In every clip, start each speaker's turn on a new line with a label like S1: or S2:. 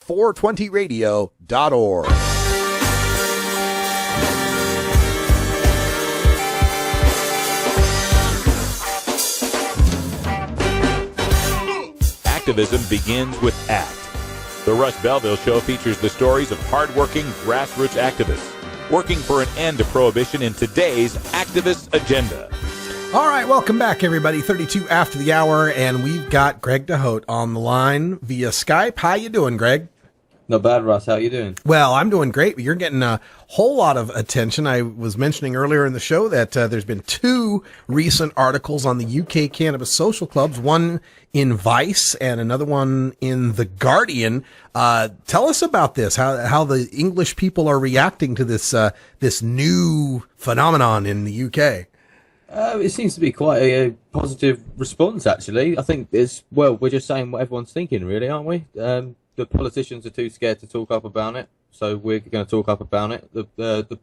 S1: 420radio.org.
S2: Activism begins with ACT. The Rush Belville Show features the stories of hardworking grassroots activists working for an end to prohibition in today's activist agenda.
S3: All right, welcome back, everybody. 32 after the hour, and we've got Greg deHoedt on the line via Skype. How you doing, Greg?
S4: Not bad, Russ. How you doing?
S3: Well, I'm doing great, but you're getting a whole lot of attention. I was mentioning earlier in the show that there's been two recent articles on the UK Cannabis Social Clubs, one in Vice and another one in The Guardian. Tell us about this, how the English people are reacting to this this new phenomenon in the UK.
S4: It seems to be quite a positive response, actually. I think we're just saying what everyone's thinking, really, aren't we? The politicians are too scared to talk up about it, so we're going to talk up about it. The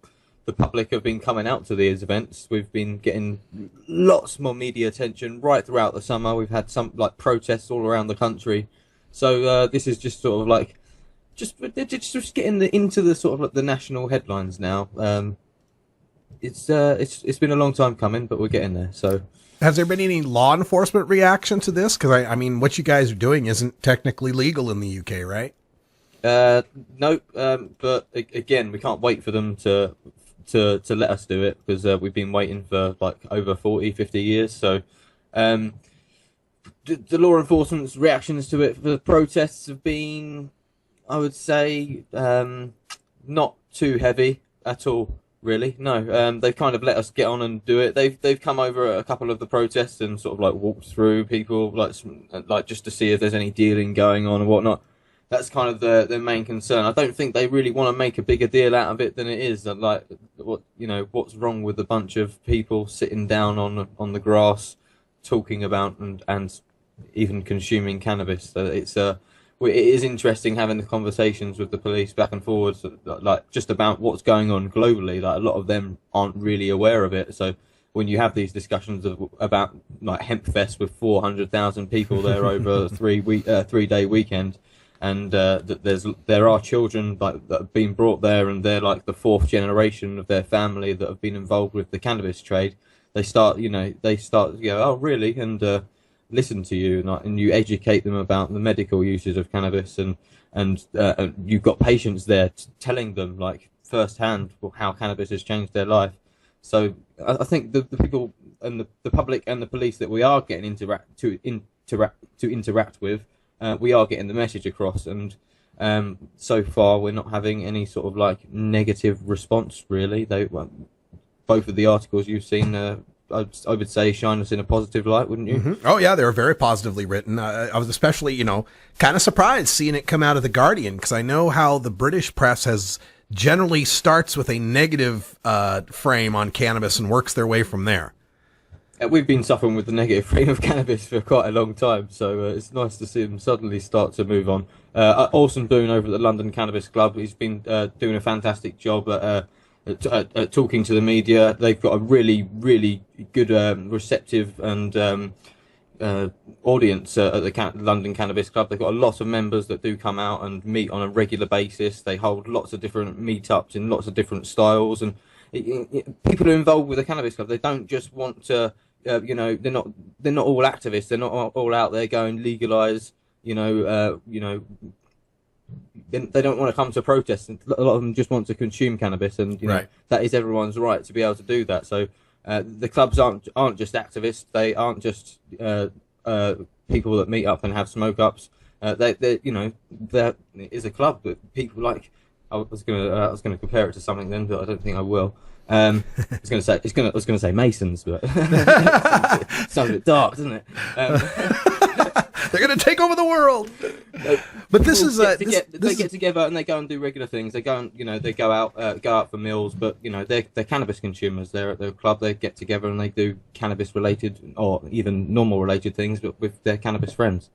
S4: public have been coming out to these events. We've been getting lots more media attention right throughout the summer. We've had some protests all around the country. So this is just sort of just getting into the sort of the national headlines now. It's been a long time coming, but we're getting there. So.
S3: Has there been any law enforcement reaction to this? Because, I mean, what you guys are doing isn't technically legal in the UK, right?
S4: No, but again, we can't wait for them to let us do it, because we've been waiting for over 40, 50 years. So the law enforcement's reactions to it for the protests have been, I would say, not too heavy at all. Really? No. They've kind of let us get on and do it. They've come over a couple of the protests and sort of walked through people, just to see if there's any dealing going on and whatnot. That's kind of their main concern. I don't think they really want to make a bigger deal out of it than it is. What's wrong with a bunch of people sitting down on the grass, talking about and even consuming cannabis? So it is interesting having the conversations with the police back and forwards, just about what's going on globally. a lot of them aren't really aware of it. So when you have these discussions about Hemp Fest with 400,000 people there over a 3-day weekend, and there are children that have been brought there, and they're the fourth generation of their family that have been involved with the cannabis trade. They start, oh really, and listen to you, and you educate them about the medical uses of cannabis, and you've got patients there telling them firsthand how cannabis has changed their life. So I think the people and the public and the police that we are getting to interact with, we are getting the message across, and so far we're not having any sort of negative response, really. Both of the articles you've seen, I would say, shine us in a positive light, wouldn't you?
S3: Mm-hmm. Oh, yeah, they were very positively written. I was especially, kind of surprised seeing it come out of The Guardian, because I know how the British press generally starts with a negative frame on cannabis and works their way from there.
S4: We've been suffering with the negative frame of cannabis for quite a long time, so it's nice to see them suddenly start to move on. Orson Boone over at the London Cannabis Club, he's been doing a fantastic job at talking to the media. They've got a really, really good, receptive and audience at the London Cannabis Club. They've got a lot of members that do come out and meet on a regular basis. They hold lots of different meetups in lots of different styles, and people are involved with the Cannabis Club. They don't just want to, they're not all activists. They're not all out there going legalise, they don't want to come to protests. A lot of them just want to consume cannabis, and
S3: right.
S4: That is everyone's right to be able to do that. So the clubs aren't just activists. They aren't just people that meet up and have smoke ups. There is a club that people like. I was gonna compare it to something then, but I don't think I will. I was gonna say Masons, but it sounds a bit dark, doesn't it?
S3: They're going to take over the world. But this is
S4: they get together and they go and do regular things. They go and they go out for meals, but they're cannabis consumers. They're at the club. They get together and they do cannabis related or even normal related things, but with their cannabis friends.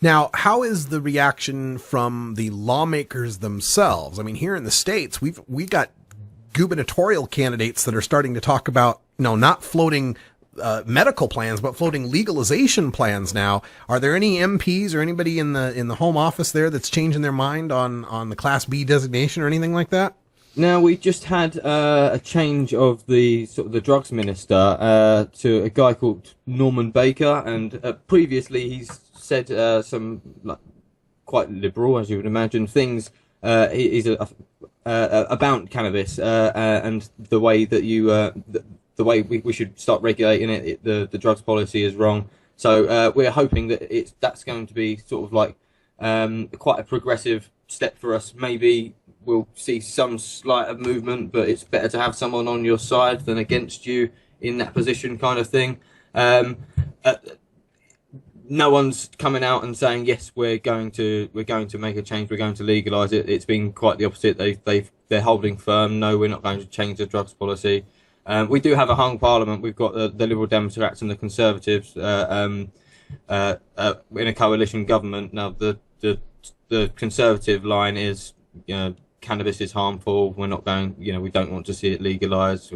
S3: Now, how is the reaction from the lawmakers themselves? I mean, here in the States, we got gubernatorial candidates that are starting to talk about not floating medical plans, but floating legalization plans now. Are there any MPs or anybody in the Home Office there that's changing their mind on the Class B designation or anything like that?
S4: Now, we just had a change of the drugs minister to a guy called Norman Baker, and previously he's said some quite liberal, as you would imagine, things. He's about cannabis and the way that the way we should start regulating it. The drugs policy is wrong. So we're hoping that that's going to be sort of like quite a progressive step for us. Maybe we'll see some slight of movement, but it's better to have someone on your side than against you in that position, kind of thing. No one's coming out and saying yes, we're going to make a change, we're going to legalise it. It's been quite the opposite. They're holding firm. No, we're not going to change the drugs policy. We do have a hung parliament. We've got the Liberal Democrats and the Conservatives in a coalition government. Now the Conservative line is, cannabis is harmful. We're not going. We don't want to see it legalised.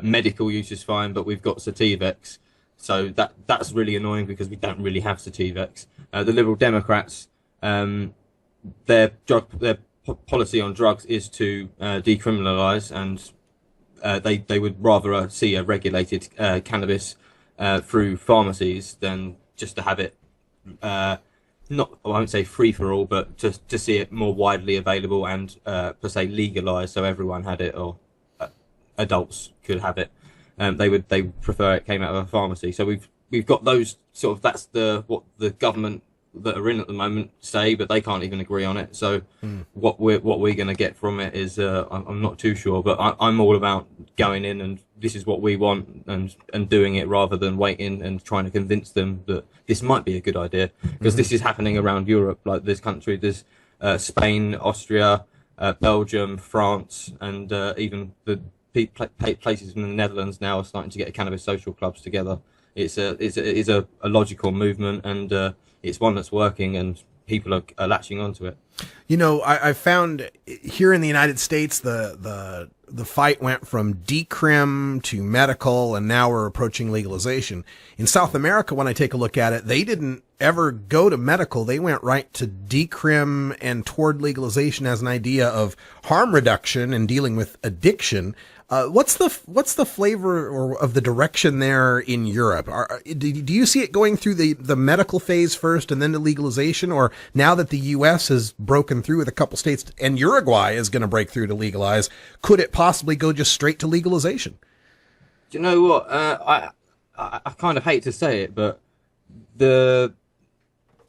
S4: Medical use is fine, but we've got Sativex. So that's really annoying because we don't really have Sativex. The Liberal Democrats, their policy on drugs is to decriminalise, and they would rather see a regulated cannabis through pharmacies than just to have it not, I won't say free for all, but to see it more widely available and per se legalised, so everyone had it, or adults could have it. They prefer it came out of a pharmacy. So we've got those sort of, that's what the government that are in at the moment say, but they can't even agree on it. So what we're going to get from it is I'm not too sure, but I'm all about going in and this is what we want and doing it rather than waiting and trying to convince them that this might be a good idea, because this is happening around Europe. Like there's Spain, Austria, Belgium, France, and even the places in the Netherlands now are starting to get cannabis social clubs together. It's a logical movement, and it's one that's working, and people are latching onto it.
S3: I found here in the United States the fight went from decrim to medical, and now we're approaching legalization. In South America, when I take a look at it, they didn't ever go to medical. They went right to decrim and toward legalization as an idea of harm reduction and dealing with addiction. What's the flavor of the direction there in Europe? Do you see it going through the medical phase first and then to legalization, or now that the U.S. has broken through with a couple states and Uruguay is going to break through to legalize, could it possibly go just straight to legalization?
S4: Do you know what? I kind of hate to say it, but there's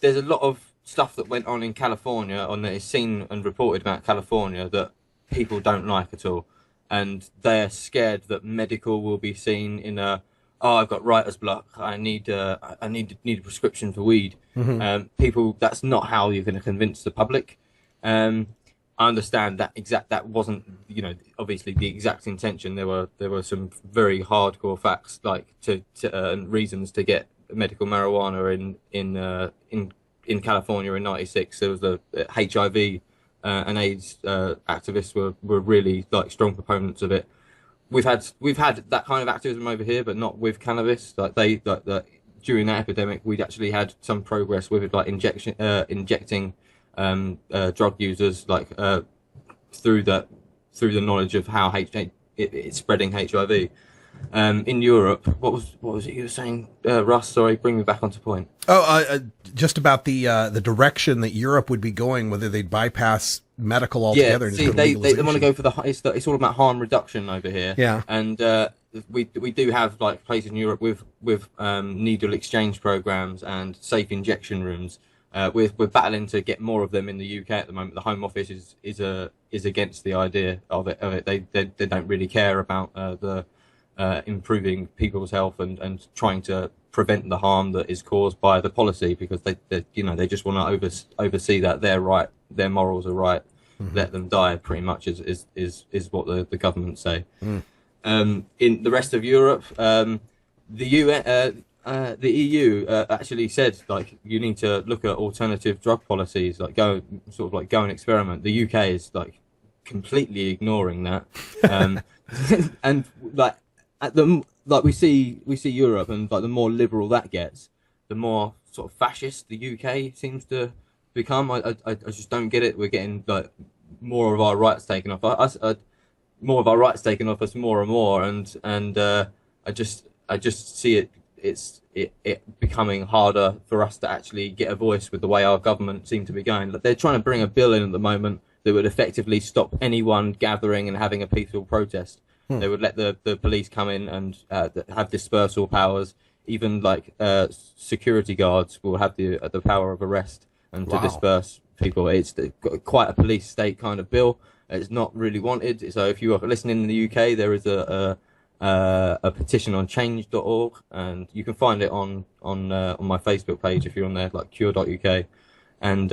S4: a lot of stuff that went on in California, that is seen and reported about California, that people don't like at all. And they're scared that medical will be seen in I've got writer's block, I need a prescription for weed. People, that's not how you're going to convince the public. I understand that wasn't, obviously the exact intention. There were some very hardcore facts, like and reasons to get medical marijuana in California in '96. There was the HIV and AIDS activists were really strong proponents of it. We've had that kind of activism over here, but not with cannabis. During that epidemic, we'd actually had some progress with it, injecting drug users through the knowledge of how it's spreading HIV. In Europe, what was it you were saying, Russ? Sorry, bring me back onto point.
S3: Just about the direction that Europe would be going, whether they'd bypass medical altogether.
S4: Yeah, they want to go for it's all about harm reduction over here.
S3: Yeah,
S4: and we do have places in Europe with needle exchange programs and safe injection rooms. We're battling to get more of them in the UK at the moment. The Home Office is against the idea of it. They don't really care about the improving people's health and trying to prevent the harm that is caused by the policy, because they just want to oversee that they're right, their morals are right, let them die, pretty much is what the government say. In the rest of Europe, the EU actually said you need to look at alternative drug policies, go and experiment. The UK is completely ignoring that, and like we see Europe, and like the more liberal that gets, the more sort of fascist the UK seems to become. I just don't get it. We're getting like more of our rights taken off us, more of our rights taken off us more and more, and I just see it becoming harder for us to actually get a voice with the way our government seem to be going. Like, they're trying to bring a bill in at the moment that would effectively stop anyone gathering and having a peaceful protest. They would let the police come in and have dispersal powers. Even like security guards will have the power of arrest and to disperse people. It's quite a police state kind of bill. It's not really wanted. So if you are listening in the UK, there is a petition on change.org, and you can find it on my Facebook page if you're on there, like cure.uk, and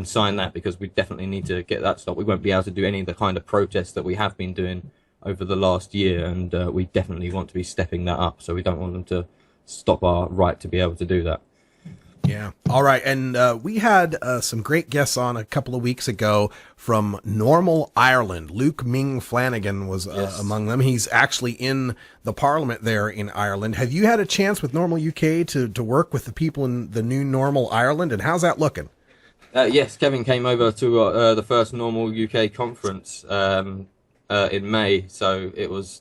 S4: sign that, because we definitely need to get that stopped. We won't be able to do any of the kind of protests that we have been doing over the last year, and we definitely want to be stepping that up. So we don't want them to stop our right to be able to do that.
S3: Yeah. All right. And we had some great guests on a couple of weeks ago from NORML Ireland. Luke Ming Flanagan was among them. He's actually in the parliament there in Ireland. Have you had a chance with NORML UK to work with the people in the new NORML Ireland, and how's that looking?
S4: Yes, Kevin came over to the first NORML UK conference in May, so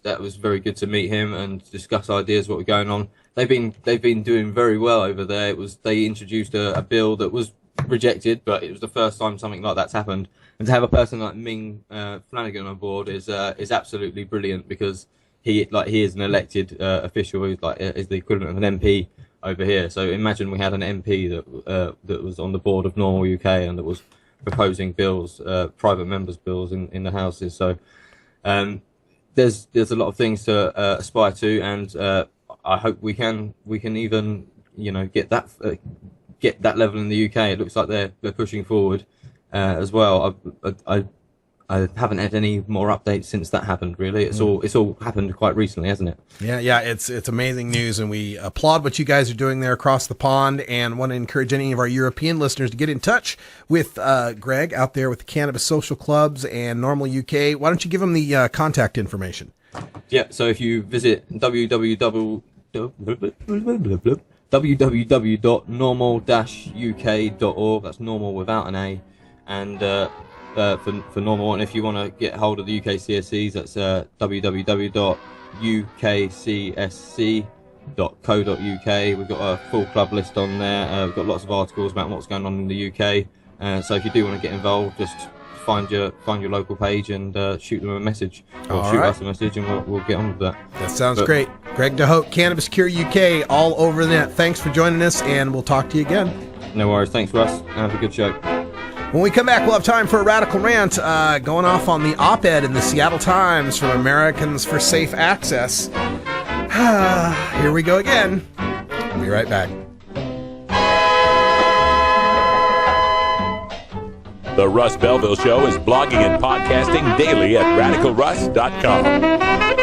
S4: that was very good to meet him and discuss ideas what were going on. They've been doing very well over there. They introduced a bill that was rejected, but it was the first time something like that's happened. And to have a person like Ming Flanagan on board is absolutely brilliant, because he is an elected official. He's is the equivalent of an MP over here. So imagine we had an MP that was on the board of NORML UK and that was proposing bills, private members' bills in the houses. So there's a lot of things to aspire to, and I hope we can even get that level in the UK. It looks like they're pushing forward as well. I haven't had any more updates since that happened. Really, it's all happened quite recently, hasn't it?
S3: Yeah. It's amazing news, and we applaud what you guys are doing there across the pond, and want to encourage any of our European listeners to get in touch with Greg out there with the Cannabis Social Clubs and NORML UK. Why don't you give them the contact information?
S4: Yeah. So if you visit www.normal-uk.org, that's normal without an A, and for normal. And if you want to get hold of the UK CSCs, that's www.ukcsc.co.uk. We've got a full club list on there. We've got lots of articles about what's going on in the UK. So if you do want to get involved, just find your local page and shoot them a message, or shoot us a message, and we'll get on with that.
S3: That sounds great. Greg deHoedt, Cannabis Cure UK, all over the net. Thanks for joining us, and we'll talk to you again.
S4: No worries. Thanks, Russ. Have a good show.
S3: When we come back, we'll have time for a radical rant going off on the op-ed in the Seattle Times from Americans for Safe Access. Here we go again. We'll be right back.
S2: The Russ Belville Show is blogging and podcasting daily at radicalruss.com.